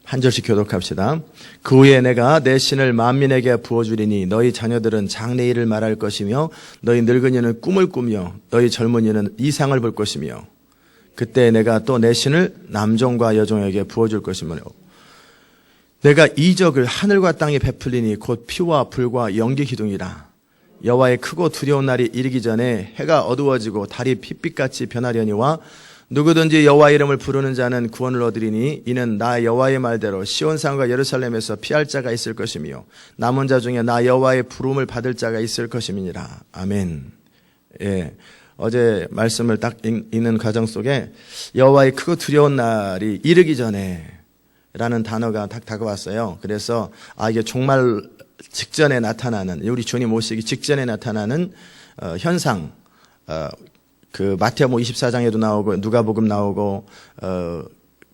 한 절씩 교독합시다. 그 후에 내가 내 신을 만민에게 부어주리니 너희 자녀들은 장래일을 말할 것이며 너희 늙은이는 꿈을 꾸며 너희 젊은이는 이상을 볼 것이며 그때 내가 또 내 신을 남종과 여종에게 부어줄 것이며 내가 이적을 하늘과 땅에 베풀리니 곧 피와 불과 연기 기둥이라. 여호와의 크고 두려운 날이 이르기 전에 해가 어두워지고 달이 핏빛같이 변하려니와 누구든지 여호와 이름을 부르는 자는 구원을 얻으리니 이는 나 여호와의 말대로 시온산과 예루살렘에서 피할 자가 있을 것이며 남은 자 중에 나 여호와의 부름을 받을 자가 있을 것임이니라. 아멘. 예. 어제 말씀을 딱 읽는 과정 속에 여호와의 크고 두려운 날이 이르기 전에 라는 단어가 딱 다가왔어요. 그래서 이게 종말 직전에 나타나는, 우리 주님 오시기 직전에 나타나는 현상, 그 마태복음 24장에도 나오고 누가복음 나오고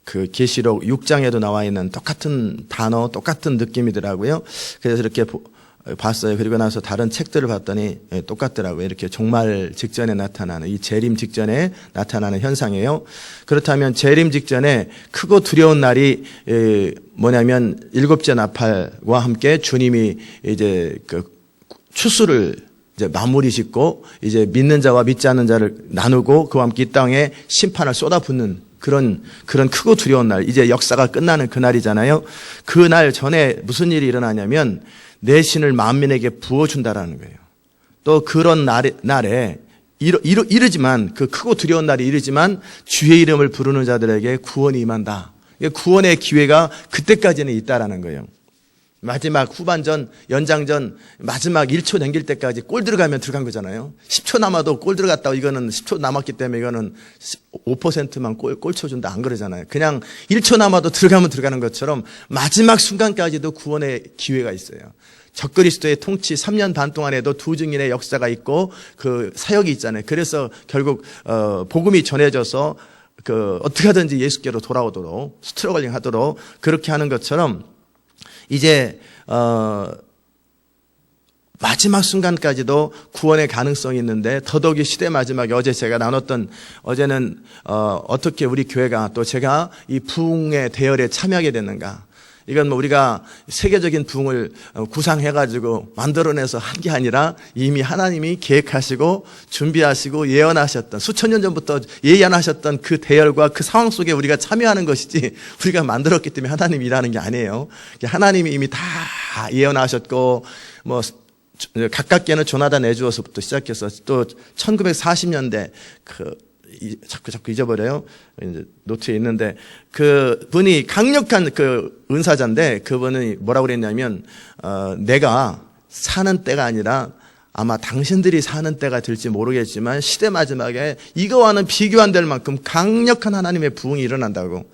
그 계시록 6장에도 나와 있는 똑같은 단어, 똑같은 느낌이더라고요. 그래서 이렇게 봤어요. 그리고 나서 다른 책들을 봤더니 똑같더라고요. 이렇게 종말 직전에 나타나는, 이 재림 직전에 나타나는 현상이에요. 그렇다면 재림 직전에 크고 두려운 날이 뭐냐면 일곱째 나팔과 함께 주님이 이제 그 추수를 이제 마무리 짓고 이제 믿는 자와 믿지 않는 자를 나누고 그와 함께 이 땅에 심판을 쏟아붓는 그런 크고 두려운 날, 이제 역사가 끝나는 그날이잖아요. 그날 전에 무슨 일이 일어나냐면 내 신을 만민에게 부어준다라는 거예요. 또 그런 날에 이르지만, 그 크고 두려운 날이 이르지만 주의 이름을 부르는 자들에게 구원이 임한다. 구원의 기회가 그때까지는 있다라는 거예요. 마지막 후반전, 연장전, 마지막 1초 남길 때까지 골 들어가면 들어간 거잖아요. 10초 남아도 골 들어갔다고, 이거는 10초 남았기 때문에 이거는 5%만 골 쳐준다, 안 그러잖아요. 그냥 1초 남아도 들어가면 들어가는 것처럼 마지막 순간까지도 구원의 기회가 있어요. 적그리스도의 통치 3년 반 동안에도 두 증인의 역사가 있고 그 사역이 있잖아요. 그래서 결국 복음이 전해져서 어떻게 하든지 예수께로 돌아오도록, 스트러글링 하도록 그렇게 하는 것처럼 이제 마지막 순간까지도 구원의 가능성이 있는데, 더더욱이 시대 마지막에 어제 제가 나눴던, 어제는 어떻게 우리 교회가 또 제가 이 부흥의 대열에 참여하게 됐는가. 이건 뭐 우리가 세계적인 부흥을 구상해가지고 만들어내서 한 게 아니라 이미 하나님이 계획하시고 준비하시고 예언하셨던, 수천 년 전부터 예언하셨던 그 대열과 그 상황 속에 우리가 참여하는 것이지 우리가 만들었기 때문에 하나님이 일하는 게 아니에요. 하나님이 이미 다 예언하셨고, 뭐 가깝게는 조나단 에즈워서부터 시작해서 또 1940년대 자꾸 잊어버려요. 이제 노트에 있는데 그 분이 강력한 그 은사자인데, 그분이 뭐라고 그랬냐면 내가 사는 때가 아니라 아마 당신들이 사는 때가 될지 모르겠지만 시대 마지막에 이거와는 비교 안 될 만큼 강력한 하나님의 부흥이 일어난다고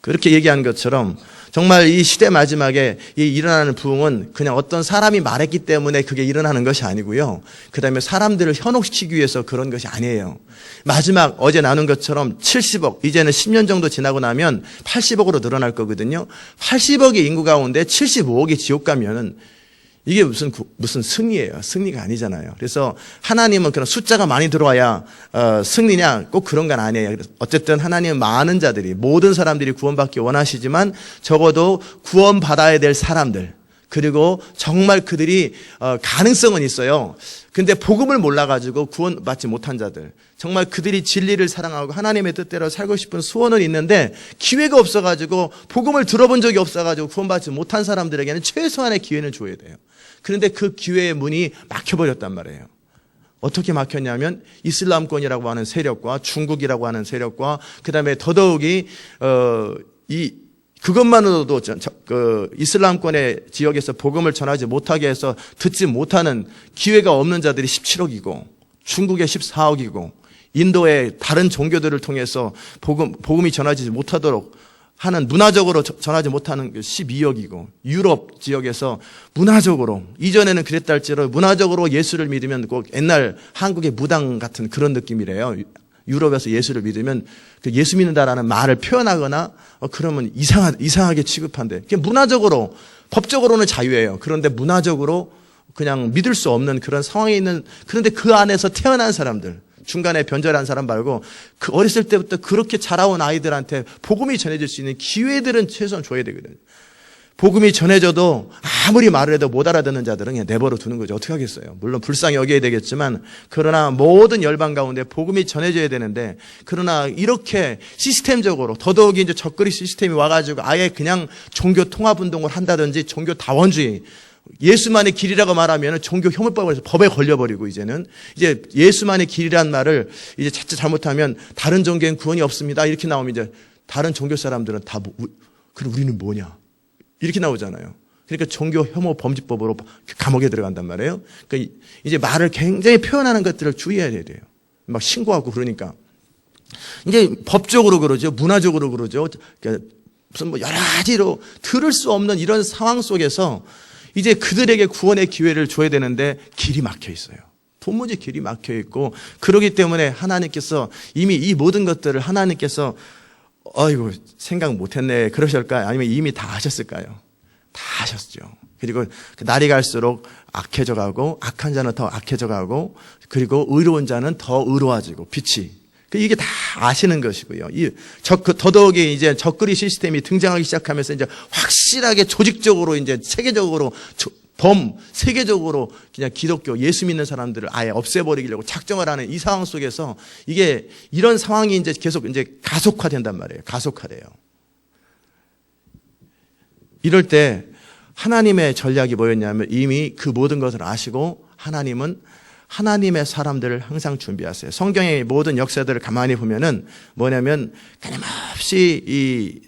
그렇게 얘기하는 것처럼, 정말 이 시대 마지막에 이 일어나는 부흥은 그냥 어떤 사람이 말했기 때문에 그게 일어나는 것이 아니고요. 그 다음에 사람들을 현혹시키기 위해서 그런 것이 아니에요. 마지막 어제 나눈 것처럼 70억, 이제는 10년 정도 지나고 나면 80억으로 늘어날 거거든요. 80억의 인구 가운데 75억이 지옥 가면은 이게 무슨 승리예요. 승리가 아니잖아요. 그래서 하나님은 그런 숫자가 많이 들어와야 승리냐, 꼭 그런 건 아니에요. 어쨌든 하나님은 많은 자들이, 모든 사람들이 구원받기 원하시지만 적어도 구원받아야 될 사람들, 그리고 정말 그들이 가능성은 있어요. 근데 복음을 몰라가지고 구원받지 못한 자들, 정말 그들이 진리를 사랑하고 하나님의 뜻대로 살고 싶은 소원은 있는데 기회가 없어가지고, 복음을 들어본 적이 없어가지고 구원받지 못한 사람들에게는 최소한의 기회는 줘야 돼요. 그런데 그 기회의 문이 막혀버렸단 말이에요. 어떻게 막혔냐면 이슬람권이라고 하는 세력과 중국이라고 하는 세력과 그 다음에 더더욱이 그것만으로도 그 이슬람권의 지역에서 복음을 전하지 못하게 해서 듣지 못하는 기회가 없는 자들이 17억이고 중국에 14억이고 인도의 다른 종교들을 통해서 복음이 전하지 못하도록 하는, 문화적으로 전하지 못하는 12억이고 유럽 지역에서 문화적으로, 이전에는 그랬다 할지라도 문화적으로 예수를 믿으면 꼭 옛날 한국의 무당 같은 그런 느낌이래요. 유럽에서 예수를 믿으면 그 예수 믿는다라는 말을 표현하거나 그러면 이상하게 취급한대. 문화적으로, 법적으로는 자유예요. 그런데 문화적으로 그냥 믿을 수 없는 그런 상황에 있는, 그런데 그 안에서 태어난 사람들, 중간에 변절한 사람 말고 그 어렸을 때부터 그렇게 자라온 아이들한테 복음이 전해질 수 있는 기회들은 최소한 줘야 되거든요. 복음이 전해져도 아무리 말을 해도 못 알아듣는 자들은 그냥 내버려 두는 거죠. 어떻게 하겠어요? 물론 불쌍히 여겨야 되겠지만, 그러나 모든 열방 가운데 복음이 전해져야 되는데, 그러나 이렇게 시스템적으로 더더욱이 이제 적그리 시스템이 와가지고 아예 그냥 종교 통합 운동을 한다든지 종교 다원주의, 예수만의 길이라고 말하면 종교 혐오법에서 법에 걸려버리고 이제는 이제 예수만의 길이란 말을 이제 자칫 잘못하면 다른 종교엔 구원이 없습니다. 이렇게 나오면 이제 다른 종교 사람들은 다 그럼 우리는 뭐냐? 이렇게 나오잖아요. 그러니까 종교 혐오 범죄법으로 감옥에 들어간단 말이에요. 그러니까 이제 말을 굉장히 표현하는 것들을 주의해야 돼요. 막 신고하고 그러니까. 이제 법적으로 그러죠. 문화적으로 그러죠. 그러니까 무슨 뭐 여러 가지로 들을 수 없는 이런 상황 속에서 이제 그들에게 구원의 기회를 줘야 되는데 길이 막혀 있어요. 도무지 길이 막혀 있고, 그러기 때문에 하나님께서 이미 이 모든 것들을 하나님께서 아이고 생각 못했네 그러실까요? 아니면 이미 다 하셨을까요? 다 하셨죠. 그리고 날이 갈수록 악해져 가고, 악한 자는 더 악해져 가고, 그리고 의로운 자는 더 의로워지고, 빛이. 이게 다 아시는 것이고요. 더더욱이 이제 적그리 시스템이 등장하기 시작하면서 이제 확실하게 조직적으로 이제 세계적으로 세계적으로 그냥 기독교 예수 믿는 사람들을 아예 없애버리려고 작정을 하는 이 상황 속에서 이게 이런 상황이 이제 계속 이제 가속화된단 말이에요. 가속화돼요. 이럴 때 하나님의 전략이 뭐였냐면, 이미 그 모든 것을 아시고 하나님은 하나님의 사람들을 항상 준비하세요. 성경의 모든 역사들을 가만히 보면은 뭐냐면, 끊임없이 이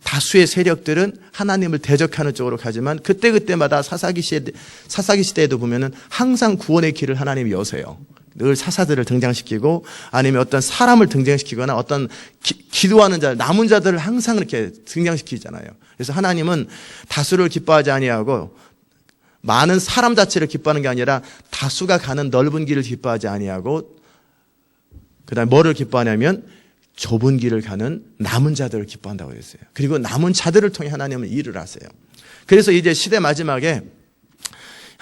다수의 세력들은 하나님을 대적하는 쪽으로 가지만, 그때마다 사사기 시대에도 보면은 항상 구원의 길을 하나님이 여세요. 늘 사사들을 등장시키고, 아니면 어떤 사람을 등장시키거나 어떤 기도하는 자, 남은 자들을 항상 이렇게 등장시키잖아요. 그래서 하나님은 다수를 기뻐하지 아니하고 많은 사람 자체를 기뻐하는 게 아니라 다수가 가는 넓은 길을 기뻐하지 아니하고, 그다음에 뭐를 기뻐하냐면 좁은 길을 가는 남은 자들을 기뻐한다고 그랬어요. 그리고 남은 자들을 통해 하나님은 일을 하세요. 그래서 이제 시대 마지막에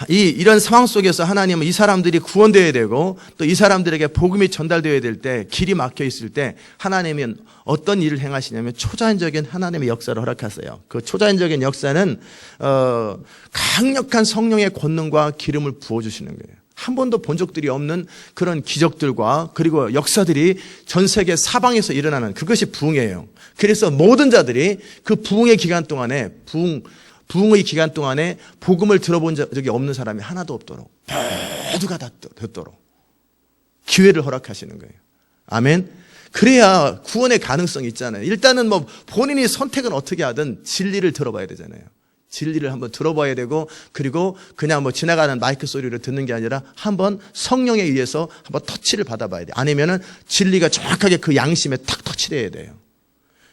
이런 상황 속에서 하나님은 이 사람들이 구원되어야 되고, 또 이 사람들에게 복음이 전달되어야 될 때, 길이 막혀 있을 때 하나님은 어떤 일을 행하시냐면 초자연적인 하나님의 역사를 허락하세요. 그 초자연적인 역사는 강력한 성령의 권능과 기름을 부어주시는 거예요. 한 번도 본 적들이 없는 그런 기적들과 그리고 역사들이 전 세계 사방에서 일어나는, 그것이 부흥이에요. 그래서 모든 자들이 그 부흥의 기간 동안에 부흥의 기간 동안에 복음을 들어본 적이 없는 사람이 하나도 없도록, 모두가 다 듣도록 기회를 허락하시는 거예요. 아멘. 그래야 구원의 가능성이 있잖아요. 일단은 뭐 본인이 선택은 어떻게 하든 진리를 들어봐야 되잖아요. 진리를 한번 들어봐야 되고, 그리고 그냥 뭐 지나가는 마이크 소리를 듣는 게 아니라 한번 성령에 의해서 한번 터치를 받아봐야 돼요. 아니면은 진리가 정확하게 그 양심에 탁 터치돼야 돼요.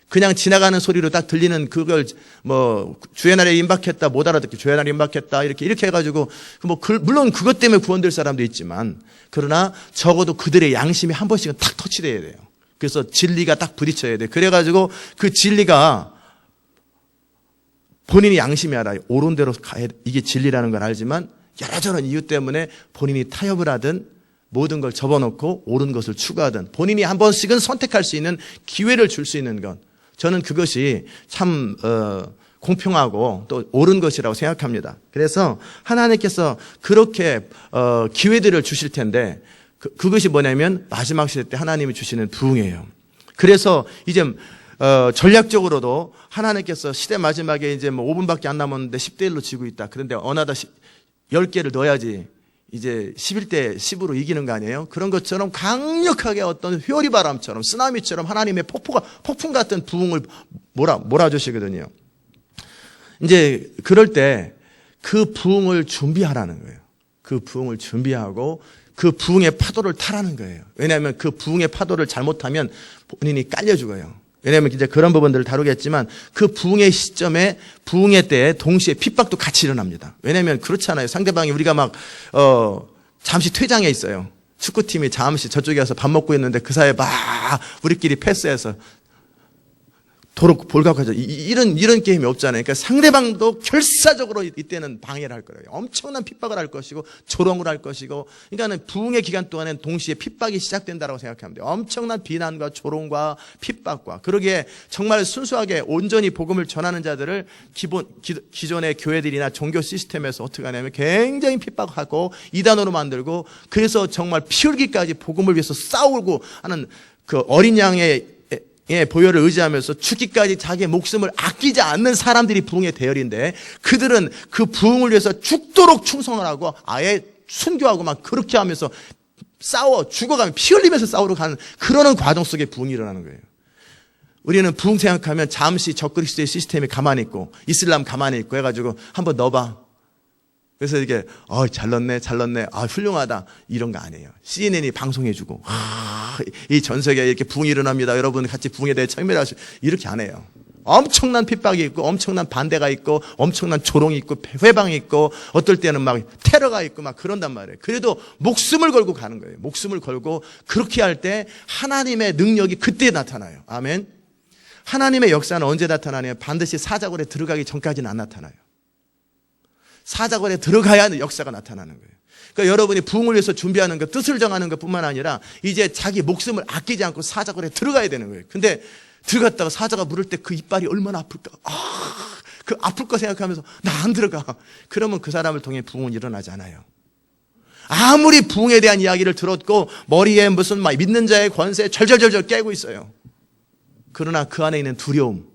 그냥 지나가는 소리로 딱 들리는 그걸 뭐 주의 날에 임박했다, 못 알아듣게 주의 날에 임박했다 이렇게 해가지고 뭐 물론 그것 때문에 구원될 사람도 있지만, 그러나 적어도 그들의 양심이 한 번씩은 탁 터치돼야 돼요. 그래서 진리가 딱 부딪혀야 돼. 그래가지고 그 진리가 본인이 양심이 알아요. 옳은 대로 가야, 이게 진리라는 걸 알지만 여러저런 이유 때문에 본인이 타협을 하든 모든 걸 접어놓고 옳은 것을 추구하든 본인이 한 번씩은 선택할 수 있는 기회를 줄 수 있는 것, 저는 그것이 참 공평하고 또 옳은 것이라고 생각합니다. 그래서 하나님께서 그렇게 기회들을 주실 텐데, 그것이 뭐냐면 마지막 시대 때 하나님이 주시는 부흥이에요. 그래서 이제 전략적으로도 하나님께서 시대 마지막에 이제 뭐 5분밖에 안 남았는데 10대 1로 지고 있다. 그런데 어나다 10개를 넣어야지 이제 11대 10으로 이기는 거 아니에요? 그런 것처럼 강력하게 어떤 회오리 바람처럼 쓰나미처럼 하나님의 폭풍 같은 부흥을 몰아주시거든요. 이제 그럴 때 그 부흥을 준비하라는 거예요. 그 부흥을 준비하고 그 부흥의 파도를 타라는 거예요. 왜냐하면 그 부흥의 파도를 잘못하면 본인이 깔려 죽어요. 왜냐하면 이제 그런 부분들을 다루겠지만, 그 부흥의 시점에, 부흥의 때에 동시에 핍박도 같이 일어납니다. 왜냐하면 그렇잖아요. 상대방이 우리가 막 잠시 퇴장해 있어요. 축구팀이 잠시 저쪽에 와서 밥 먹고 있는데 그 사이에 막 우리끼리 패스해서 도로 볼각하죠. 이런 게임이 없잖아요. 그러니까 상대방도 결사적으로 이때는 방해를 할 거예요. 엄청난 핍박을 할 것이고 조롱을 할 것이고, 그러니까는 부흥의 기간 동안엔 동시에 핍박이 시작된다라고 생각하면 돼요. 엄청난 비난과 조롱과 핍박과, 그러기에 정말 순수하게 온전히 복음을 전하는 자들을 기존의 교회들이나 종교 시스템에서 어떻게 하냐면 굉장히 핍박하고 이단으로 만들고, 그래서 정말 피 흘기까지 복음을 위해서 싸우고 하는 그 어린 양의 보혈을 의지하면서 죽기까지 자기의 목숨을 아끼지 않는 사람들이 부흥의 대열인데, 그들은 그 부흥을 위해서 죽도록 충성을 하고 아예 순교하고 막 그렇게 하면서 싸워 죽어가면 피 흘리면서 싸우러 가는 그러는 과정 속에 부흥이 일어나는 거예요. 우리는 부흥 생각하면 잠시 적그리스도의 시스템이 가만히 있고 이슬람 가만히 있고 해가지고 한번 넣어봐. 그래서 이게 잘 넣네 훌륭하다 이런 거 아니에요. CNN이 방송해주고 이 전 세계에 이렇게 부흥이 일어납니다, 여러분 같이 부흥에 대해 참여하시고, 이렇게 안 해요. 엄청난 핍박이 있고 엄청난 반대가 있고 엄청난 조롱이 있고 회방이 있고 어떨 때는 막 테러가 있고 막 그런단 말이에요. 그래도 목숨을 걸고 가는 거예요. 목숨을 걸고 그렇게 할 때 하나님의 능력이 그때 나타나요. 아멘. 하나님의 역사는 언제 나타나냐면 반드시 사자굴에 들어가기 전까지는 안 나타나요. 사자굴에 들어가야 역사가 나타나는 거예요. 그러니까 여러분이 부흥을 위해서 준비하는 것, 뜻을 정하는 것뿐만 아니라 이제 자기 목숨을 아끼지 않고 사자굴에 들어가야 되는 거예요. 근데 들어갔다가 사자가 물을 때 그 이빨이 얼마나 아플까? 그 아플 거 생각하면서 나 안 들어가. 그러면 그 사람을 통해 부흥은 일어나지 않아요. 아무리 부흥에 대한 이야기를 들었고 머리에 무슨 막 믿는 자의 권세 절절절절 깨고 있어요. 그러나 그 안에 있는 두려움,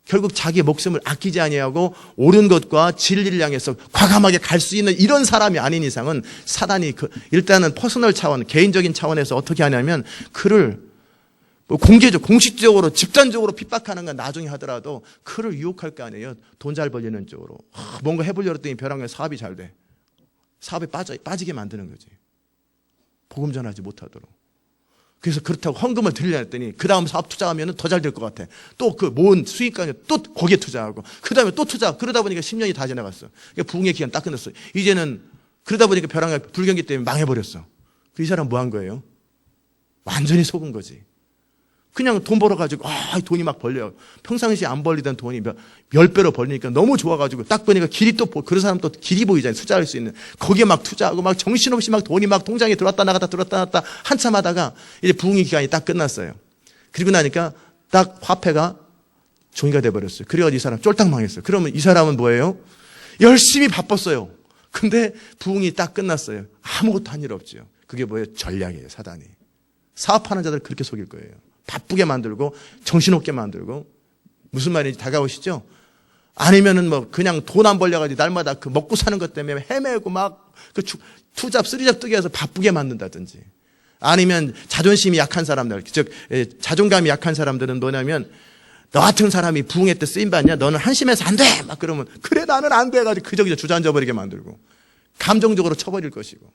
결국 자기 목숨을 아끼지 아니하고 옳은 것과 진리를 향해서 과감하게 갈 수 있는 이런 사람이 아닌 이상은 사단이 일단은 퍼스널 차원, 개인적인 차원에서 어떻게 하냐면 그를 공식적으로 집단적으로 핍박하는 건 나중에 하더라도 그를 유혹할 거 아니에요. 돈 잘 벌리는 쪽으로. 뭔가 해보려고 했더니 벼랑에 사업이 잘 돼. 사업에 빠지게 만드는 거지. 복음 전하지 못하도록. 그래서 그렇다고 헌금을 드리려 했더니 그 다음 사업 투자하면 더 잘 될 것 같아. 또 그 모은 수익까지 또 거기에 투자하고 그 다음에 또 투자. 그러다 보니까 10년이 다 지나갔어. 그러니까 부흥의 기간 딱 끝났어. 이제는 그러다 보니까 벼랑에 불경기 때문에 망해버렸어. 이 사람 뭐 한 거예요? 완전히 속은 거지. 그냥 돈 벌어가지고 돈이 막 벌려요. 평상시에 안 벌리던 돈이 10배로 벌리니까 너무 좋아가지고 딱 보니까 길이 또 그런 사람 또 길이 보이잖아요. 투자할 수 있는. 거기에 막 투자하고 막 정신없이 막 돈이 막 통장에 들어왔다 나갔다 한참 하다가 이제 부흥의 기간이 딱 끝났어요. 그리고 나니까 딱 화폐가 종이가 돼버렸어요. 그래가지고 이 사람 쫄딱 망했어요. 그러면 이 사람은 뭐예요? 열심히 바빴어요. 근데 부흥이 딱 끝났어요. 아무것도 한 일 없죠. 그게 뭐예요? 전략이에요, 사단이. 사업하는 자들 그렇게 속일 거예요. 바쁘게 만들고 정신없게 만들고. 무슨 말인지 다가오시죠? 아니면은 뭐 그냥 돈 안 벌려가지고 날마다 그 먹고 사는 것 때문에 헤매고 막 그 투잡 쓰리잡 뜨게 해서 바쁘게 만든다든지. 아니면 자존심이 약한 사람들, 즉 자존감이 약한 사람들은 뭐냐면 너 같은 사람이 부흥회 때 쓰임 받냐? 너는 한심해서 안 돼! 막 그러면 그래 나는 안 돼! 가지고 그저기저 주저앉아버리게 만들고 감정적으로 쳐버릴 것이고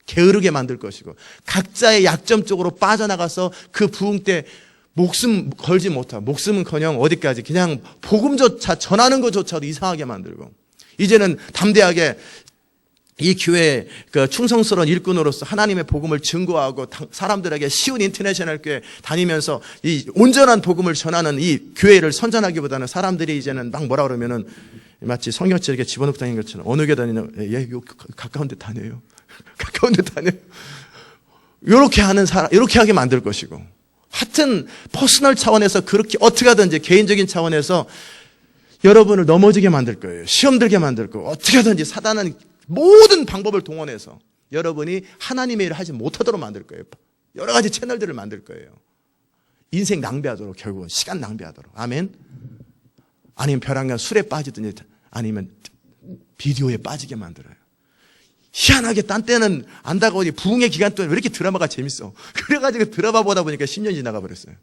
게으르게 만들 것이고 각자의 약점 쪽으로 빠져나가서 그 부흥 때 목숨 걸지 못하고 목숨은커녕 어디까지 그냥 복음조차 전하는 것조차도 이상하게 만들고 이제는 담대하게 이 교회의 그 충성스러운 일꾼으로서 하나님의 복음을 증거하고 사람들에게 쉬운 인터내셔널 교회 다니면서 이 온전한 복음을 전하는 이 교회를 선전하기보다는 사람들이 이제는 막 뭐라 그러면은 마치 성경책 이렇게 집어넣고 다니는 것처럼 어느 교회 다니냐? 예, 가까운 데 다녀요. 가까운 데 다녀요. 이렇게 하는 사람, 이렇게 하게 만들 것이고. 하여튼 퍼스널 차원에서 그렇게 어떻게 하든지 개인적인 차원에서 여러분을 넘어지게 만들 거예요. 시험 들게 만들 거고 어떻게 하든지 사단은 모든 방법을 동원해서 여러분이 하나님의 일을 하지 못하도록 만들 거예요. 여러 가지 채널들을 만들 거예요. 인생 낭비하도록 결국은 시간 낭비하도록. 아멘. 아니면 벼랑간 술에 빠지든지 아니면 비디오에 빠지게 만들어요. 희한하게 딴 때는 안 다가오니 부흥의 기간 동안 왜 이렇게 드라마가 재밌어. 그래가지고 드라마 보다 보니까 10년이 지나가 버렸어요.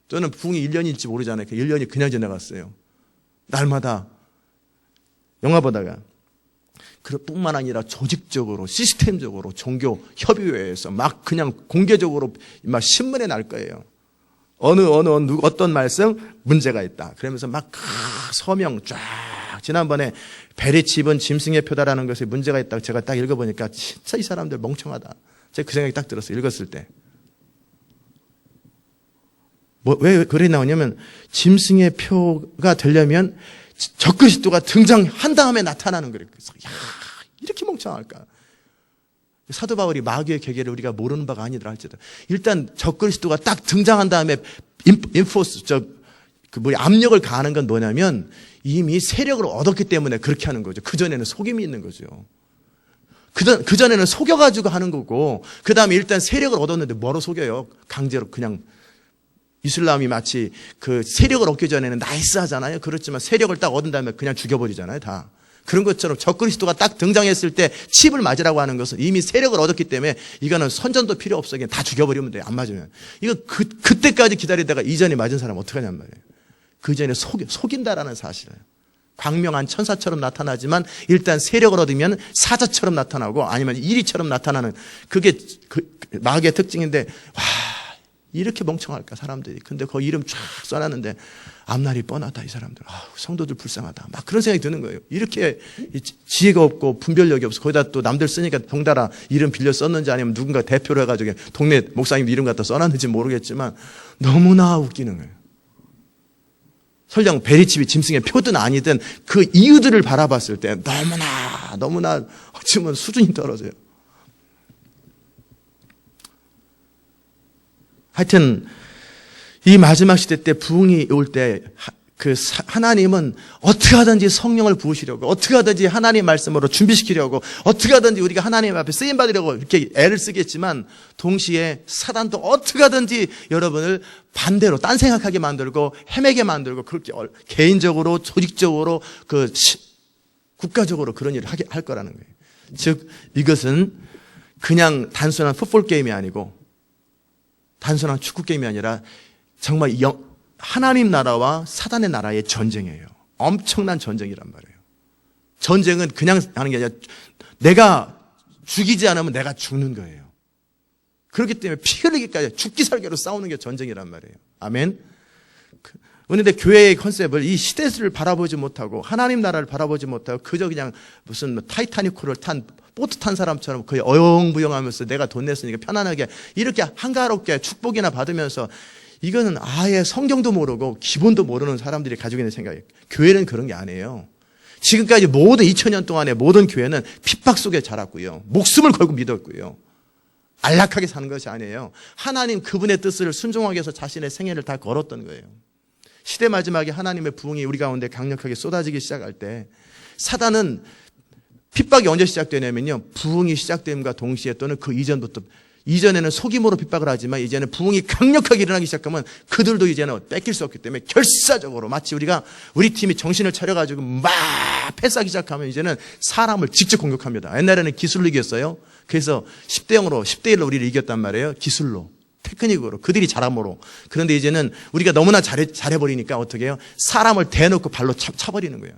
저는 부흥이 1년일지 모르잖아요. 1년이 그냥 지나갔어요. 날마다 영화 보다가. 그뿐만 아니라 조직적으로 시스템적으로 종교 협의회에서 막 그냥 공개적으로 막 신문에 날 거예요. 어떤 말씀 문제가 있다. 그러면서 막 서명 쫙. 지난번에 베레칩은 짐승의 표다라는 것에 문제가 있다고 제가 딱 읽어보니까 진짜 이 사람들 멍청하다. 제가 그 생각이 딱 들었어요. 읽었을 때. 왜 그래 나오냐면 짐승의 표가 되려면 적그리스도가 등장한 다음에 나타나는 거예요. 그래서 야, 이렇게 멍청할까? 사도 바울이 마귀의 계계를 우리가 모르는 바가 아니더라 할지도 일단 적그리스도가 딱 등장한 다음에 인포스 압력을 가하는 건 뭐냐면 이미 세력을 얻었기 때문에 그렇게 하는 거죠. 그전에는 속임이 있는 거죠. 그전에는 속여가지고 하는 거고, 그 다음에 일단 세력을 얻었는데 뭐로 속여요? 강제로 그냥. 이슬람이 마치 그 세력을 얻기 전에는 나이스 하잖아요. 그렇지만 세력을 딱 얻은 다음에 그냥 죽여버리잖아요, 다. 그런 것처럼 적그리스도가 딱 등장했을 때 칩을 맞으라고 하는 것은 이미 세력을 얻었기 때문에 이거는 선전도 필요 없어. 그냥 다 죽여버리면 돼요. 안 맞으면. 이거 그때까지 기다리다가 이전에 맞은 사람 어떡하냔 말이에요. 그 전에 속인다라는 사실을. 광명한 천사처럼 나타나지만 일단 세력을 얻으면 사자처럼 나타나고 아니면 이리처럼 나타나는 그게 마귀의 특징인데, 와, 이렇게 멍청할까 사람들이. 근데 그 이름 쫙 써놨는데 앞날이 뻔하다 이 사람들. 성도들 불쌍하다. 막 그런 생각이 드는 거예요. 이렇게 지혜가 없고 분별력이 없어. 거기다 또 남들 쓰니까 덩달아 이름 빌려 썼는지 아니면 누군가 대표로 해가지고 동네 목사님 이름 갖다 써놨는지 모르겠지만 너무나 웃기는 거예요. 설령 베리칩이 짐승의 표든 아니든 그 이유들을 바라봤을 때 너무나 어쩌면 수준이 떨어져요. 하여튼 이 마지막 시대 때 부흥이 올 때 하나님은 어떻게 하든지 성령을 부으시려고, 어떻게 하든지 하나님 말씀으로 준비시키려고, 어떻게 하든지 우리가 하나님 앞에 쓰임 받으려고 이렇게 애를 쓰겠지만 동시에 사단도 어떻게 하든지 여러분을 반대로 딴 생각하게 만들고 헤매게 만들고 그렇게 개인적으로 조직적으로 국가적으로 그런 일을 할 거라는 거예요. 즉 이것은 그냥 단순한 풋볼 게임이 아니고 단순한 축구 게임이 아니라 정말 하나님 나라와 사단의 나라의 전쟁이에요. 엄청난 전쟁이란 말이에요. 전쟁은 그냥 하는 게 아니라 내가 죽이지 않으면 내가 죽는 거예요. 그렇기 때문에 피 흘리기까지 죽기 살기로 싸우는 게 전쟁이란 말이에요. 아멘. 그런데 교회의 컨셉을 이 시대를 바라보지 못하고 하나님 나라를 바라보지 못하고 그저 그냥 무슨 타이타닉호를 탄 보트 탄 사람처럼 거의 어영부영하면서 내가 돈 냈으니까 편안하게 이렇게 한가롭게 축복이나 받으면서 이거는 아예 성경도 모르고 기본도 모르는 사람들이 가지고 있는 생각이에요. 교회는 그런 게 아니에요. 지금까지 모든 2000년 동안의 모든 교회는 핍박 속에 자랐고요. 목숨을 걸고 믿었고요. 안락하게 사는 것이 아니에요. 하나님 그분의 뜻을 순종하기 위해서 자신의 생애를 다 걸었던 거예요. 시대 마지막에 하나님의 부흥이 우리 가운데 강력하게 쏟아지기 시작할 때 사단은 핍박이 언제 시작되냐면요. 부흥이 시작됨과 동시에 또는 그 이전부터 이전에는 속임으로 핍박을 하지만 이제는 부흥이 강력하게 일어나기 시작하면 그들도 이제는 뺏길 수 없기 때문에 결사적으로 마치 우리 팀이 정신을 차려가지고 막 패싸기 시작하면 이제는 사람을 직접 공격합니다. 옛날에는 기술로 이겼어요. 그래서 10대 0으로 10대 1로 우리를 이겼단 말이에요. 기술로. 테크닉으로 그들이 잘함으로. 그런데 이제는 우리가 너무나 잘해버리니까 어떻게 해요? 사람을 대놓고 발로 차버리는 거예요.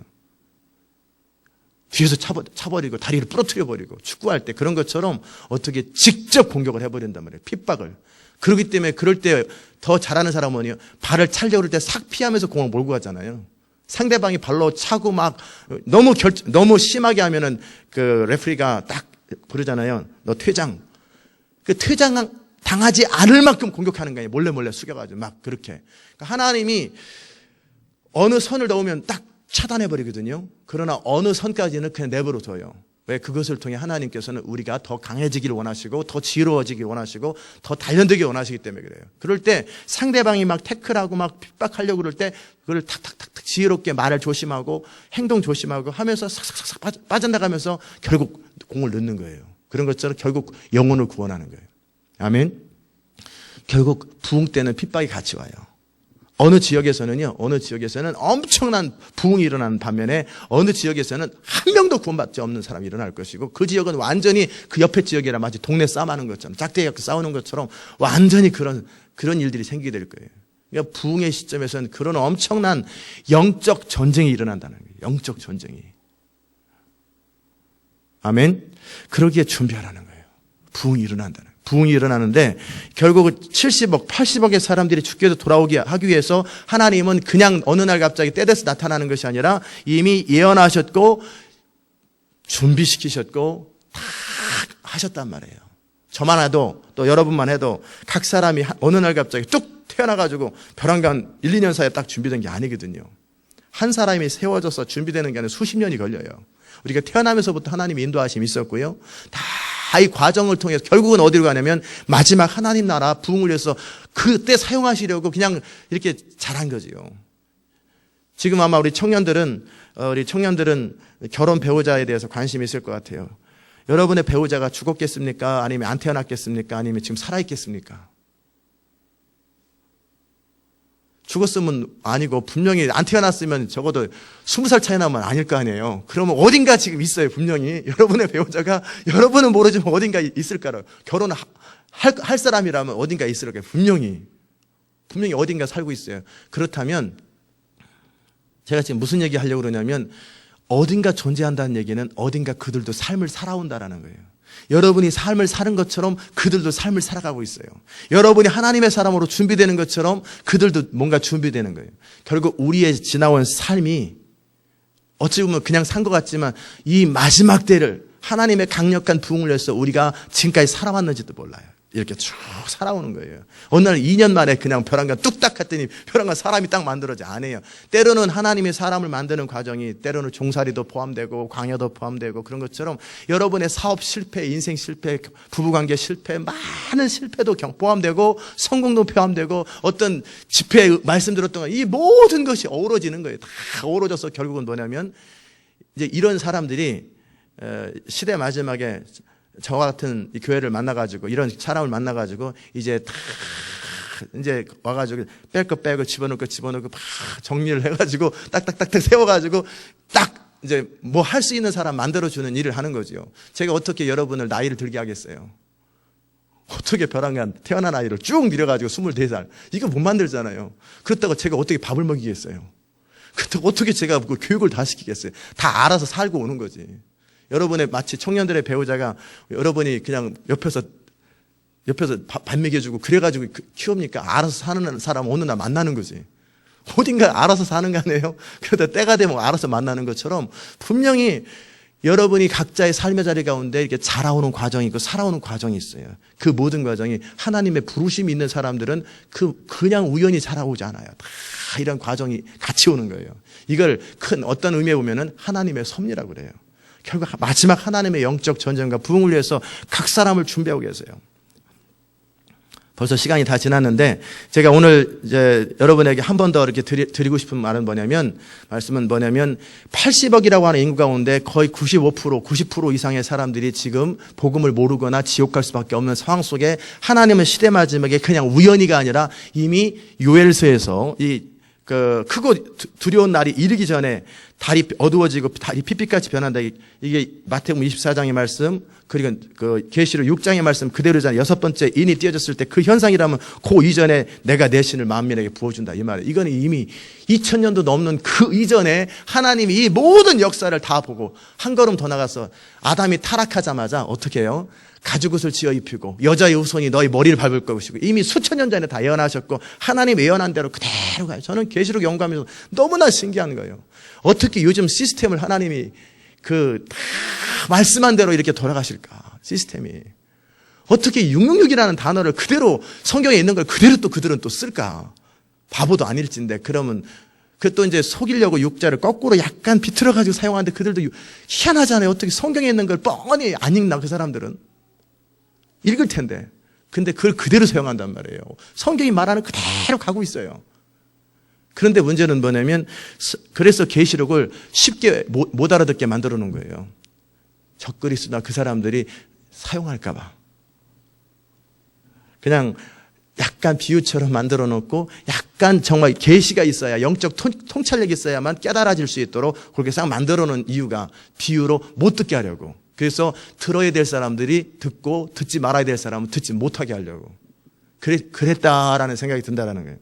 뒤에서 차버리고 다리를 부러뜨려버리고 축구할 때 그런 것처럼 어떻게 직접 공격을 해버린단 말이에요. 핍박을. 그렇기 때문에 그럴 때 더 잘하는 사람은요. 발을 차려고 할 때 싹 피하면서 공을 몰고 가잖아요. 상대방이 발로 차고 막 너무 심하게 하면은 그 레프리가 딱 부르잖아요. 너 퇴장. 그 퇴장 당하지 않을 만큼 공격하는 거예요. 몰래 숙여가지고 막 그렇게. 그러니까 하나님이 어느 선을 넣으면 딱 차단해버리거든요. 그러나 어느 선까지는 그냥 내버려 둬요. 왜? 그것을 통해 하나님께서는 우리가 더 강해지기를 원하시고 더 지혜로워지기를 원하시고 더 단련되기를 원하시기 때문에 그래요. 그럴 때 상대방이 막 태클하고 막 핍박하려고 그럴 때 그걸 탁탁탁 지혜롭게 말을 조심하고 행동 조심하고 하면서 싹싹싹 빠져나가면서 결국 공을 넣는 거예요. 그런 것처럼 결국 영혼을 구원하는 거예요. 아멘. 결국 부흥 때는 핍박이 같이 와요. 어느 지역에서는 엄청난 부흥이 일어나는 반면에 어느 지역에서는 한 명도 구원받지 없는 사람이 일어날 것이고 그 지역은 완전히 그 옆에 지역이라 마치 동네 싸움하는 것처럼 짝대기 갖고 싸우는 것처럼 완전히 그런 일들이 생기게 될 거예요. 그러니까 부흥의 시점에서는 그런 엄청난 영적 전쟁이 일어난다는 거예요. 영적 전쟁이. 아멘. 그러기에 준비하라는 거예요. 부흥이 일어난다는 거예요. 부흥이 일어나는데 결국 70억, 80억의 사람들이 주께서 돌아오게 하기 위해서 하나님은 그냥 어느 날 갑자기 때돼서 나타나는 것이 아니라 이미 예언하셨고 준비시키셨고 다 하셨단 말이에요. 저만 해도 또 여러분만 해도 각 사람이 어느 날 갑자기 뚝 태어나가지고 벼랑간 1, 2년 사이에 딱 준비된 게 아니거든요. 한 사람이 세워져서 준비되는 게 아니라 수십 년이 걸려요. 우리가 태어나면서부터 하나님의 인도하심이 있었고요. 다 이 과정을 통해서 결국은 어디로 가냐면 마지막 하나님 나라 부흥을 위해서 그때 사용하시려고 그냥 이렇게 잘한 거지요. 지금 아마 우리 청년들은 결혼 배우자에 대해서 관심이 있을 것 같아요. 여러분의 배우자가 죽었겠습니까? 아니면 안 태어났겠습니까? 아니면 지금 살아있겠습니까? 죽었으면 아니고 분명히 안 태어났으면 적어도 20살 차이 나면 아닐 거 아니에요. 그러면 어딘가 지금 있어요. 분명히 여러분의 배우자가 여러분은 모르지만 어딘가 있을 거라고. 결혼할 사람이라면 어딘가 있을 거예요. 분명히 어딘가 살고 있어요. 그렇다면 제가 지금 무슨 얘기 하려고 그러냐면 어딘가 존재한다는 얘기는 어딘가 그들도 삶을 살아온다라는 거예요. 여러분이 삶을 사는 것처럼 그들도 삶을 살아가고 있어요. 여러분이 하나님의 사람으로 준비되는 것처럼 그들도 뭔가 준비되는 거예요. 결국 우리의 지나온 삶이 어찌 보면 그냥 산 것 같지만 이 마지막 때를 하나님의 강력한 부흥을 위해서 우리가 지금까지 살아왔는지도 몰라요. 이렇게 쭉 살아오는 거예요. 어느 날 2년 만에 그냥 벼랑간 뚝딱 했더니 벼랑간 사람이 딱 만들어져 안 해요. 때로는 하나님의 사람을 만드는 과정이 때로는 종살이도 포함되고 광야도 포함되고 그런 것처럼 여러분의 사업 실패, 인생 실패, 부부관계 실패, 많은 실패도 포함되고 성공도 포함되고 어떤 집회 말씀 들었던 이 모든 것이 어우러지는 거예요. 다 어우러져서 결국은 뭐냐면 이제 이런 사람들이 시대 마지막에 저와 같은 이 교회를 만나가지고 이런 사람을 만나가지고 이제 다 이제 와가지고 뺄 거 빼고 집어넣을 거 집어넣고 막 정리를 해가지고 딱딱딱딱 세워가지고 딱 이제 뭐 할 수 있는 사람 만들어주는 일을 하는 거죠. 제가 어떻게 여러분을 나이를 들게 하겠어요? 어떻게 벼랑간 태어난 아이를 쭉 밀어가지고 24살 이거 못 만들잖아요. 그렇다고 제가 어떻게 밥을 먹이겠어요? 그렇다고 어떻게 제가 그 교육을 다 시키겠어요? 다 알아서 살고 오는 거지. 여러분의 마치 청년들의 배우자가 여러분이 그냥 옆에서 밥 먹여주고 그래가지고 키웁니까? 알아서 사는 사람 어느 날 만나는 거지. 어딘가 알아서 사는 거 아니에요? 그러다 때가 되면 알아서 만나는 것처럼 분명히 여러분이 각자의 삶의 자리 가운데 이렇게 자라오는 과정이 있고 살아오는 과정이 있어요. 그 모든 과정이 하나님의 부르심이 있는 사람들은 그냥 우연히 자라오지 않아요. 다 이런 과정이 같이 오는 거예요. 이걸 큰 어떤 의미에 보면은 하나님의 섭리라고 그래요. 결국 마지막 하나님의 영적 전쟁과 부흥을 위해서 각 사람을 준비하고 계세요. 벌써 시간이 다 지났는데 제가 오늘 이제 여러분에게 한 번 더 이렇게 드리고 싶은 말은 말씀은 뭐냐면 80억이라고 하는 인구 가운데 거의 90% 이상의 사람들이 지금 복음을 모르거나 지옥 갈 수밖에 없는 상황 속에 하나님은 시대 마지막에 그냥 우연히가 아니라 이미 요엘서에서 크고 두려운 날이 이르기 전에 달이 어두워지고 달이 핏빛같이 변한다. 이게 마태복음 24장의 말씀, 그리고 그 계시록 6장의 말씀 그대로잖아요. 6번째 인이 띄어졌을 때 그 현상이라면 그 이전에 내가 내 신을 만민에게 부어준다 이 말이에요. 이거는 이미 2000년도 넘는 그 이전에 하나님이 이 모든 역사를 다 보고 한 걸음 더 나가서 아담이 타락하자마자 어떻게 해요? 가죽옷을 지어 입히고 여자의 후손이 너희 머리를 밟을 것이고 이미 수천 년 전에 다 예언하셨고 하나님 예언한 대로 그대로 가요. 저는 계시록 연구하면서 너무나 신기한 거예요. 어떻게 요즘 시스템을 하나님이 다 말씀한 대로 이렇게 돌아가실까? 시스템이 어떻게 666이라는 단어를 그대로 성경에 있는 걸 그대로 그들은 또 쓸까? 바보도 아닐진데 그러면 또 이제 속이려고 육자를 거꾸로 약간 비틀어가지고 사용하는데 그들도 희한하잖아요. 어떻게 성경에 있는 걸 뻔히 안 읽나 그 사람들은 읽을 텐데 근데 그걸 그대로 사용한단 말이에요. 성경이 말하는 그대로 가고 있어요. 그런데 문제는 뭐냐면 그래서 계시록을 쉽게 못 알아듣게 만들어 놓은 거예요. 적그리스도나 그 사람들이 사용할까 봐. 그냥 약간 비유처럼 만들어 놓고 약간 정말 계시가 있어야 영적 통찰력이 있어야만 깨달아질 수 있도록 그렇게 싹 만들어 놓은 이유가 비유로 못 듣게 하려고. 그래서 들어야 될 사람들이 듣고 듣지 말아야 될 사람은 듣지 못하게 하려고. 그랬다라는 생각이 든다라는 거예요.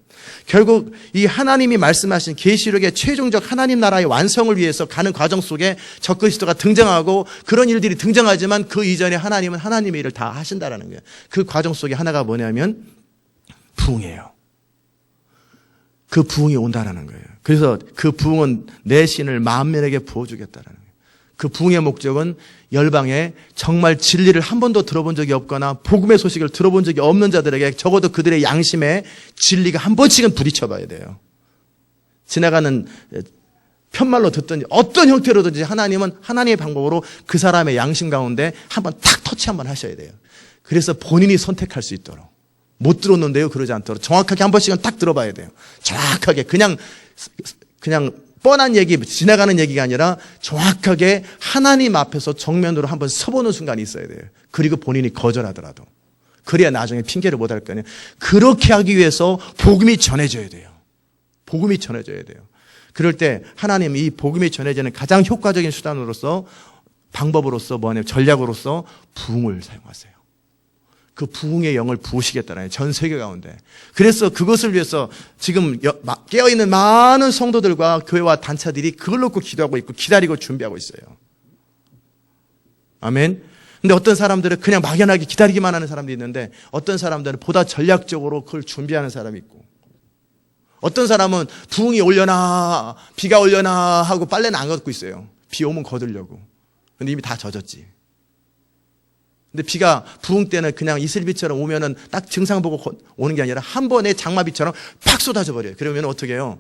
결국 이 하나님이 말씀하신 계시록의 최종적 하나님 나라의 완성을 위해서 가는 과정 속에 적그리스도가 등장하고 그런 일들이 등장하지만 그 이전에 하나님은 하나님의 일을 다 하신다라는 거예요. 그 과정 속에 하나가 뭐냐면 부흥이에요. 그 부흥이 온다라는 거예요. 그래서 그 부흥은 내 신을 만민에게 부어주겠다라는 거예요. 그 부흥의 목적은 열방에 정말 진리를 한 번도 들어본 적이 없거나 복음의 소식을 들어본 적이 없는 자들에게 적어도 그들의 양심에 진리가 한 번씩은 부딪혀 봐야 돼요. 지나가는 편말로 듣든지 어떤 형태로든지 하나님은 하나님의 방법으로 그 사람의 양심 가운데 한번 탁 터치 한번 하셔야 돼요. 그래서 본인이 선택할 수 있도록. 못 들었는데요, 그러지 않도록 정확하게 한 번씩은 딱 들어봐야 돼요. 정확하게 그냥 뻔한 얘기, 지나가는 얘기가 아니라 정확하게 하나님 앞에서 정면으로 한번 서보는 순간이 있어야 돼요. 그리고 본인이 거절하더라도. 그래야 나중에 핑계를 못 할 거 아니에요. 그렇게 하기 위해서 복음이 전해져야 돼요. 복음이 전해져야 돼요. 그럴 때 하나님 이 복음이 전해지는 가장 효과적인 수단으로서 방법으로서 전략으로서 부흥을 사용하세요. 그 부흥의 영을 부으시겠다는 전 세계 가운데. 그래서 그것을 위해서 지금 깨어있는 많은 성도들과 교회와 단체들이 그걸 놓고 기도하고 있고 기다리고 준비하고 있어요. 아멘. 근데 어떤 사람들은 그냥 막연하게 기다리기만 하는 사람도 있는데 어떤 사람들은 보다 전략적으로 그걸 준비하는 사람이 있고 어떤 사람은 부흥이 오려나 비가 오려나 하고 빨래는 안 걷고 있어요. 비 오면 거두려고. 근데 이미 다 젖었지. 근데 비가 부흥 때는 그냥 이슬비처럼 오면은 딱 증상 보고 오는 게 아니라 한 번에 장마비처럼 팍 쏟아져 버려요. 그러면 어떻게 해요?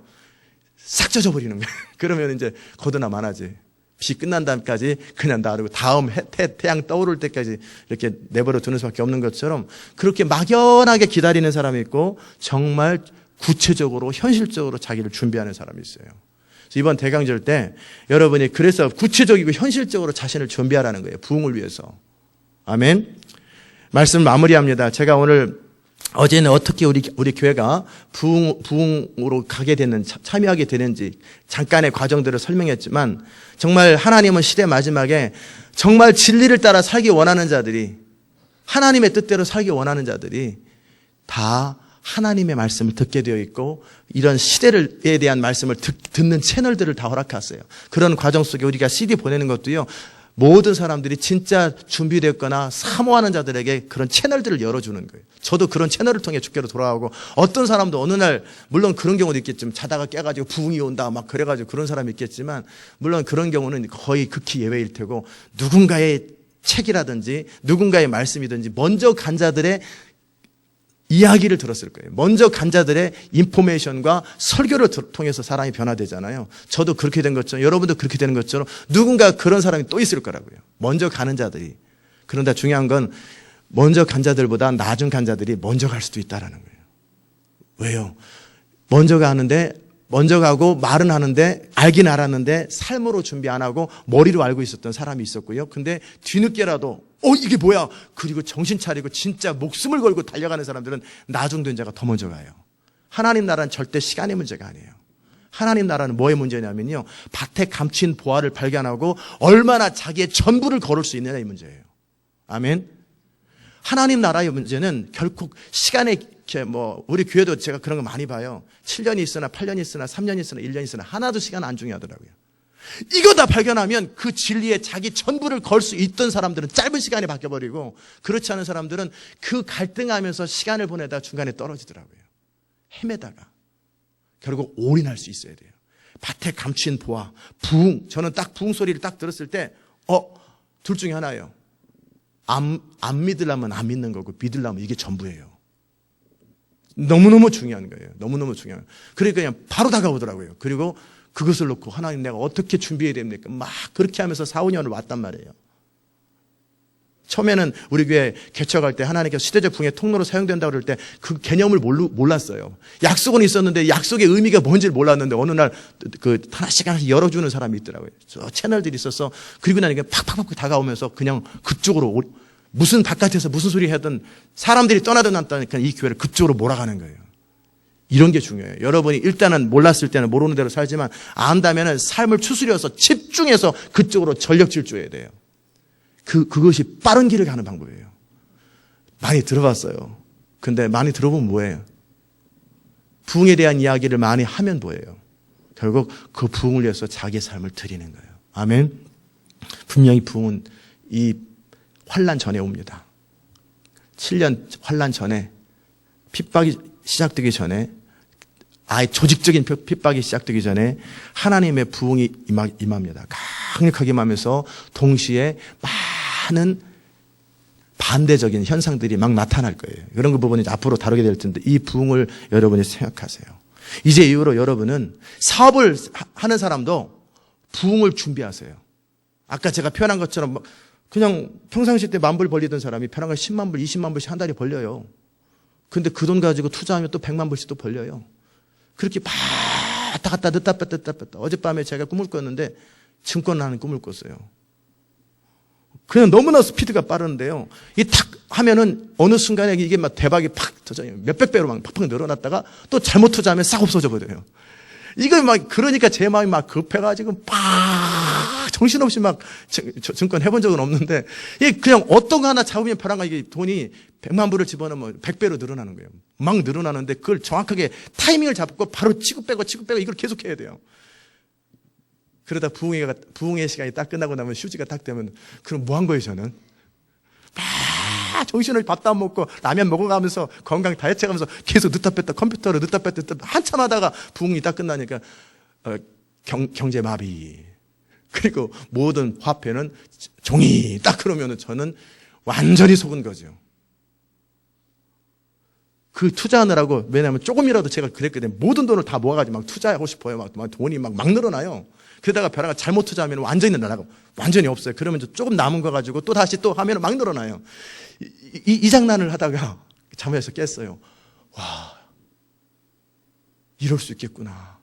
싹 젖어 버리는 거예요. 그러면 이제 거두나 마나지. 비 끝난 다음까지 그냥 놔두고 다음 태양 떠오를 때까지 이렇게 내버려 두는 수밖에 없는 것처럼 그렇게 막연하게 기다리는 사람이 있고 정말 구체적으로 현실적으로 자기를 준비하는 사람이 있어요. 이번 대강절 때 여러분이 그래서 구체적이고 현실적으로 자신을 준비하라는 거예요. 부흥을 위해서. 아멘. 말씀 마무리합니다. 제가 오늘 어제는 어떻게 우리 교회가 부흥으로 가게 되는 참여하게 되는지 잠깐의 과정들을 설명했지만 정말 하나님은 시대 마지막에 정말 진리를 따라 살기 원하는 자들이 하나님의 뜻대로 살기 원하는 자들이 다 하나님의 말씀을 듣게 되어 있고 이런 시대에 대한 말씀을 듣는 채널들을 다 허락하세요. 그런 과정 속에 우리가 CD 보내는 것도요. 모든 사람들이 진짜 준비됐거나 사모하는 자들에게 그런 채널들을 열어주는 거예요. 저도 그런 채널을 통해 주께로 돌아가고 어떤 사람도 어느 날 물론 그런 경우도 있겠지만 자다가 깨가지고 부흥이 온다 막 그래가지고 그런 사람이 있겠지만 물론 그런 경우는 거의 극히 예외일 테고 누군가의 책이라든지 누군가의 말씀이든지 먼저 간 자들의 이야기를 들었을 거예요. 먼저 간 자들의 인포메이션과 설교를 통해서 사람이 변화되잖아요. 저도 그렇게 된 것처럼 여러분도 그렇게 되는 것처럼 누군가 그런 사람이 또 있을 거라고요. 먼저 가는 자들이. 그런데 중요한 건 먼저 간 자들보다 나중 간 자들이 먼저 갈 수도 있다는 거예요. 왜요? 먼저 가고 말은 하는데 알긴 알았는데 삶으로 준비 안 하고 머리로 알고 있었던 사람이 있었고요. 근데 뒤늦게라도 이게 뭐야? 그리고 정신 차리고 진짜 목숨을 걸고 달려가는 사람들은 나중된 자가 더 먼저 가요. 하나님 나라는 절대 시간의 문제가 아니에요. 하나님 나라는 뭐의 문제냐면요. 밭에 감춘 보화를 발견하고 얼마나 자기의 전부를 걸을 수 있느냐의 문제예요. 아멘. 하나님 나라의 문제는 결코 시간에 우리 교회도 제가 그런 거 많이 봐요. 7년이 있으나 8년이 있으나 3년이 있으나 1년이 있으나 하나도 시간 안 중요하더라고요. 이거 다 발견하면 그 진리에 자기 전부를 걸 수 있던 사람들은 짧은 시간에 바뀌어버리고 그렇지 않은 사람들은 그 갈등하면서 시간을 보내다 중간에 떨어지더라고요. 헤매다가 결국 올인할 수 있어야 돼요. 밭에 감춘 보화, 부흥. 저는 딱 부흥 소리를 딱 들었을 때 둘 중에 하나예요. 안 믿으려면 안 믿는 거고 믿으려면 이게 전부예요. 너무너무 중요한 거예요. 너무너무 중요한. 그러니까 그냥 바로 다가오더라고요. 그리고 그것을 놓고 하나님 내가 어떻게 준비해야 됩니까? 막 그렇게 하면서 4, 5년을 왔단 말이에요. 처음에는 우리 교회 개척할 때 하나님께서 시대적 부흥의 통로로 사용된다고 그럴 때 그 개념을 몰랐어요. 약속은 있었는데 약속의 의미가 뭔지를 몰랐는데 어느 날 하나씩 열어주는 사람이 있더라고요. 저 채널들이 있어서 그리고 나니까 팍팍팍 다가오면서 그냥 그쪽으로 무슨 바깥에서 무슨 소리 하든 사람들이 떠나든 않다니까 이 교회를 그쪽으로 몰아가는 거예요. 이런 게 중요해요. 여러분이 일단은 몰랐을 때는 모르는 대로 살지만 안다면은 삶을 추스려서 집중해서 그쪽으로 전력 질주해야 돼요. 그것이 빠른 길을 가는 방법이에요. 많이 들어봤어요. 근데 많이 들어보면 뭐예요? 부흥에 대한 이야기를 많이 하면 뭐예요? 결국 그 부흥을 위해서 자기의 삶을 드리는 거예요. 아멘. 분명히 부흥은 이 환난 전에 옵니다. 7년 환난 전에 핍박이 시작되기 전에 아예 조직적인 핍박이 시작되기 전에 하나님의 부흥이 임합니다. 강력하게 임하면서 동시에 많은 반대적인 현상들이 막 나타날 거예요. 그런 부분이 앞으로 다루게 될 텐데 이 부흥을 여러분이 생각하세요. 이제 이후로 여러분은 사업을 하는 사람도 부흥을 준비하세요. 아까 제가 표현한 것처럼 그냥 평상시 때 10,000불 벌리던 사람이 편한 10만 불, 20만 불씩 한 달에 벌려요. 근데 그 돈 가지고 투자하면 또 100만 불씩 또 벌려요. 그렇게 왔다 갔다 늦다 뺐다. 어젯밤에 제가 꿈을 꿨는데 증권을 하는 꿈을 꿨어요. 그냥 너무나 스피드가 빠르는데요. 이 탁 하면은 어느 순간에 이게 막 대박이 팍 터져요. 몇백 배로 막 팍팍 늘어났다가 또 잘못 투자하면 싹 없어져 버려요. 이거 막 그러니까 제 마음이 막 급해가지고 팍 정신없이 막 증권 해본 적은 없는데 이게 그냥 어떤 거 하나 잡으면 벼랑가 이게 돈이 100만 불을 집어넣으면 100배로 늘어나는 거예요. 막 늘어나는데 그걸 정확하게 타이밍을 잡고 바로 치고 빼고 이걸 계속 해야 돼요. 그러다 부흥의 시간이 딱 끝나고 나면 휴지가 딱 되면 그럼 뭐 한 거예요 저는? 정신을 밥도 안 먹고 라면 먹어가면서 건강 다이어트 해가면서 계속 늦다 뺐다 컴퓨터로 늦다 뺐다 한참 하다가 부흥이 딱 끝나니까 경제 마비 그리고 모든 화폐는 종이 딱 그러면은 저는 완전히 속은 거죠. 그 투자하느라고 왜냐하면 조금이라도 제가 그랬거든요. 모든 돈을 다 모아가지고 막 투자하고 싶어요. 막 돈이 막 늘어나요. 그러다가 벼라가 잘못 투자하면 완전히 늘어나고 완전히 없어요. 그러면 조금 남은 거 가지고 또 다시 또 하면 막 늘어나요. 이 장난을 하다가 잠에서 깼어요. 와, 이럴 수 있겠구나.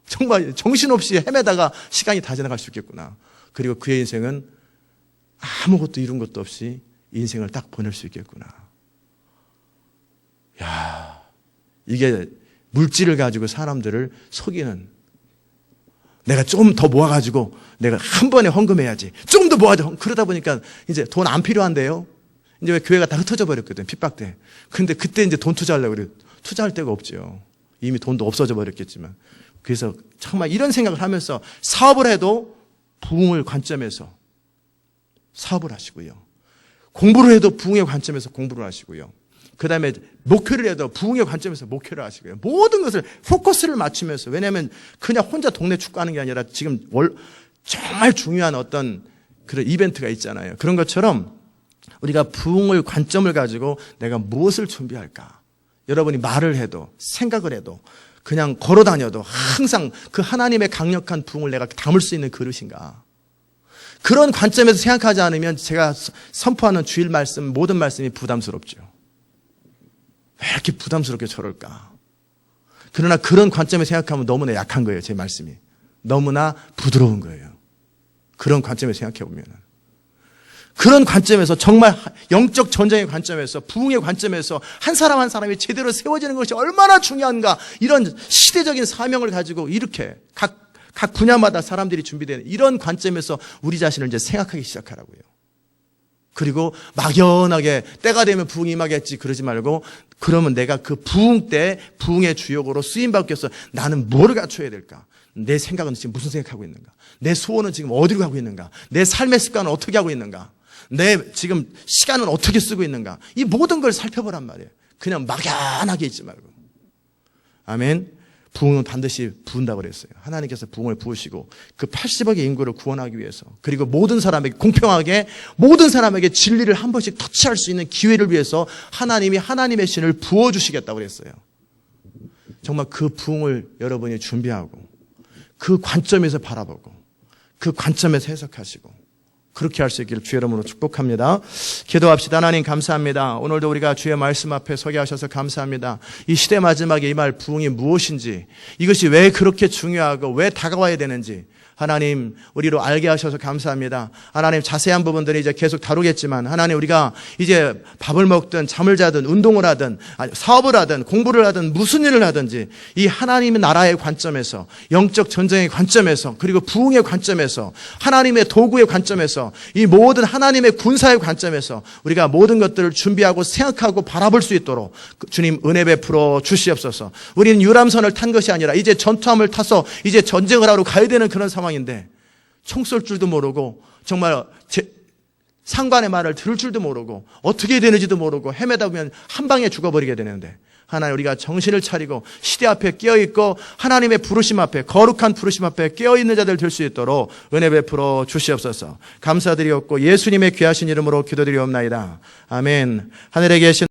정말 정신없이 헤매다가 시간이 다 지나갈 수 있겠구나. 그리고 그의 인생은 아무것도 이룬 것도 없이 인생을 딱 보낼 수 있겠구나. 야, 이게 물질을 가지고 사람들을 속이는 내가 좀 더 모아가지고 내가 한 번에 헌금해야지. 좀 더 모아줘. 그러다 보니까 이제 돈 안 필요한데요. 이제 왜 교회가 다 흩어져 버렸거든. 핍박 때. 근데 그때 이제 돈 투자하려고 그래요. 투자할 데가 없죠. 이미 돈도 없어져 버렸겠지만. 그래서 정말 이런 생각을 하면서 사업을 해도 부흥을 관점에서 사업을 하시고요. 공부를 해도 부흥의 관점에서 공부를 하시고요. 그 다음에 목회를 해도 부흥의 관점에서 목회를 하시고요. 모든 것을 포커스를 맞추면서 왜냐하면 그냥 혼자 동네 축구하는 게 아니라 지금 정말 중요한 어떤 그런 이벤트가 있잖아요. 그런 것처럼 우리가 부흥의 관점을 가지고 내가 무엇을 준비할까? 여러분이 말을 해도 생각을 해도 그냥 걸어 다녀도 항상 그 하나님의 강력한 부흥을 내가 담을 수 있는 그릇인가? 그런 관점에서 생각하지 않으면 제가 선포하는 주일 말씀 모든 말씀이 부담스럽죠. 왜 이렇게 부담스럽게 저럴까? 그러나 그런 관점에 생각하면 너무나 약한 거예요. 제 말씀이. 너무나 부드러운 거예요. 그런 관점에 생각해 보면은. 그런 관점에서 정말 영적 전쟁의 관점에서 부흥의 관점에서 한 사람 한 사람이 제대로 세워지는 것이 얼마나 중요한가 이런 시대적인 사명을 가지고 이렇게 각 분야마다 사람들이 준비되는 이런 관점에서 우리 자신을 이제 생각하기 시작하라고요. 그리고 막연하게 때가 되면 부흥이 임하겠지 그러지 말고 그러면 내가 그 부흥 때 부흥의 주역으로 쓰임받기 위해서 나는 뭐를 갖춰야 될까? 내 생각은 지금 무슨 생각하고 있는가? 내 소원은 지금 어디로 가고 있는가? 내 삶의 습관은 어떻게 하고 있는가? 내 지금 시간은 어떻게 쓰고 있는가? 이 모든 걸 살펴보란 말이에요. 그냥 막연하게 있지 말고. 아멘. 부흥은 반드시 부은다고 그랬어요. 하나님께서 부흥을 부으시고 그 80억의 인구를 구원하기 위해서 그리고 모든 사람에게 공평하게 모든 사람에게 진리를 한 번씩 터치할 수 있는 기회를 위해서 하나님이 하나님의 신을 부어주시겠다고 그랬어요. 정말 그 부흥을 여러분이 준비하고 그 관점에서 바라보고 그 관점에서 해석하시고 그렇게 할 수 있기를 주의 이름으로 축복합니다. 기도합시다. 하나님 감사합니다. 오늘도 우리가 주의 말씀 앞에 서게 하셔서 감사합니다. 이 시대 마지막에 임할 부흥이 무엇인지 이것이 왜 그렇게 중요하고 왜 다가와야 되는지 하나님 우리로 알게 하셔서 감사합니다. 하나님 자세한 부분들이 이제 계속 다루겠지만 하나님 우리가 이제 밥을 먹든 잠을 자든 운동을 하든 사업을 하든 공부를 하든 무슨 일을 하든지 이 하나님의 나라의 관점에서 영적 전쟁의 관점에서 그리고 부흥의 관점에서 하나님의 도구의 관점에서 이 모든 하나님의 군사의 관점에서 우리가 모든 것들을 준비하고 생각하고 바라볼 수 있도록 주님 은혜 베풀어 주시옵소서. 우리는 유람선을 탄 것이 아니라 이제 전투함을 타서 이제 전쟁을 하러 가야 되는 그런 상황인데 총 쏠 줄도 모르고 정말 상관의 말을 들을 줄도 모르고 어떻게 되는지도 모르고 헤매다 보면 한 방에 죽어버리게 되는데 하나님 우리가 정신을 차리고 시대 앞에 깨어있고 하나님의 부르심 앞에 거룩한 부르심 앞에 깨어있는 자들 될 수 있도록 은혜 베풀어 주시옵소서. 감사드리옵고 예수님의 귀하신 이름으로 기도드리옵나이다. 아멘. 하늘에 계신